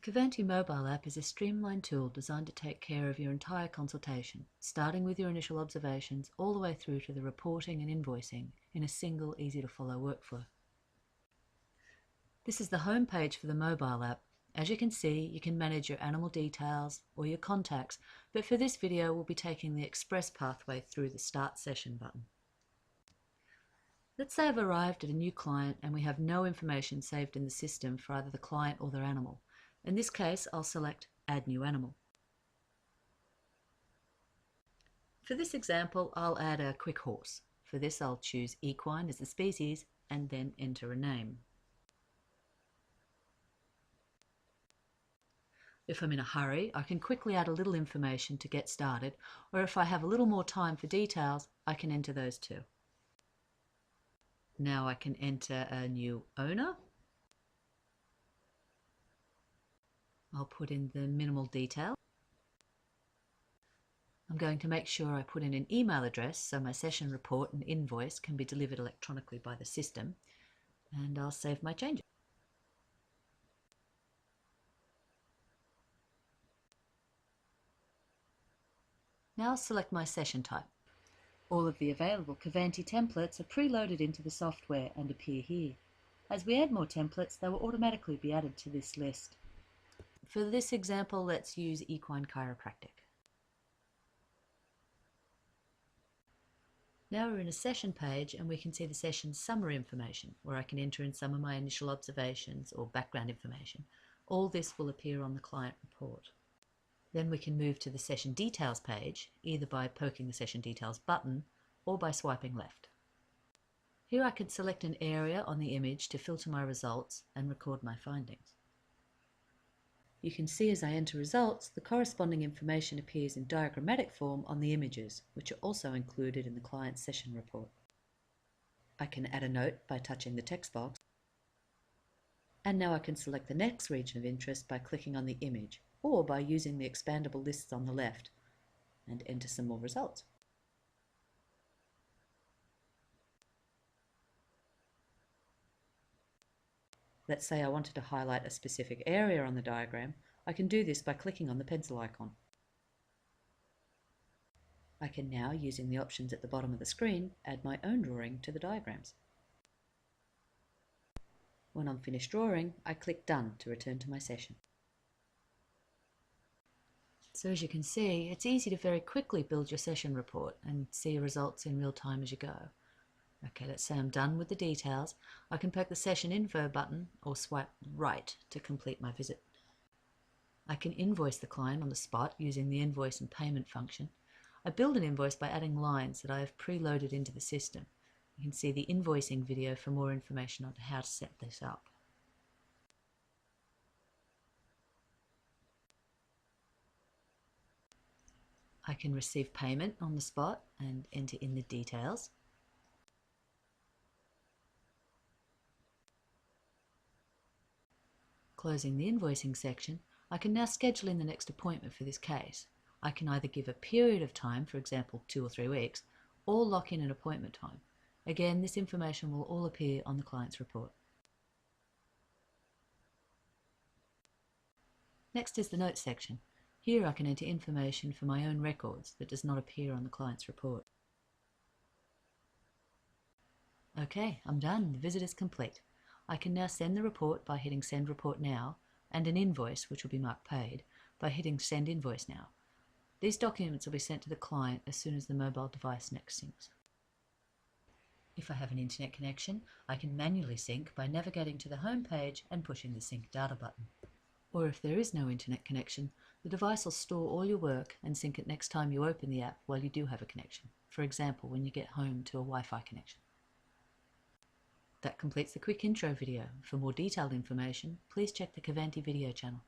Cavanti mobile app is a streamlined tool designed to take care of your entire consultation, starting with your initial observations all the way through to the reporting and invoicing in a single, easy-to-follow workflow. This is the home page for the mobile app. As you can see, you can manage your animal details or your contacts, but for this video we'll be taking the express pathway through the Start Session button. Let's say I've arrived at a new client and we have no information saved in the system for either the client or their animal. In this case, I'll select Add New Animal. For this example, I'll add a quick horse. For this, I'll choose equine as the species and then enter a name. If I'm in a hurry, I can quickly add a little information to get started, or if I have a little more time for details, I can enter those too. Now I can enter a new owner. I'll put in the minimal detail. I'm going to make sure I put in an email address so my session report and invoice can be delivered electronically by the system, and I'll save my changes. Now I'll select my session type. All of the available Cavanti templates are preloaded into the software and appear here. As we add more templates, they will automatically be added to this list. For this example, let's use equine chiropractic. Now we're in a session page and we can see the session summary information, where I can enter in some of my initial observations or background information. All this will appear on the client report. Then we can move to the session details page, either by poking the session details button or by swiping left. Here I can select an area on the image to filter my results and record my findings. You can see as I enter results, the corresponding information appears in diagrammatic form on the images, which are also included in the client's session report. I can add a note by touching the text box. And now I can select the next region of interest by clicking on the image, or by using the expandable lists on the left, and enter some more results. Let's say I wanted to highlight a specific area on the diagram. I can do this by clicking on the pencil icon. I can now, using the options at the bottom of the screen, add my own drawing to the diagrams. When I'm finished drawing, I click Done to return to my session. So as you can see, it's easy to very quickly build your session report and see your results in real time as you go. Okay, let's say I'm done with the details. I can poke the session info button or swipe right to complete my visit. I can invoice the client on the spot using the invoice and payment function. I build an invoice by adding lines that I have preloaded into the system. You can see the invoicing video for more information on how to set this up. I can receive payment on the spot and enter in the details. Closing the invoicing section, I can now schedule in the next appointment for this case. I can either give a period of time, for example 2 or 3 weeks, or lock in an appointment time. Again, this information will all appear on the client's report. Next is the notes section. Here I can enter information for my own records that does not appear on the client's report. Okay, I'm done. The visit is complete. I can now send the report by hitting Send Report Now, and an invoice, which will be marked paid, by hitting Send Invoice Now. These documents will be sent to the client as soon as the mobile device next syncs. If I have an internet connection, I can manually sync by navigating to the home page and pushing the Sync Data button. Or if there is no internet connection, the device will store all your work and sync it next time you open the app while you do have a connection, for example when you get home to a Wi-Fi connection. That completes the quick intro video. For more detailed information, please check the Cavanti video channel.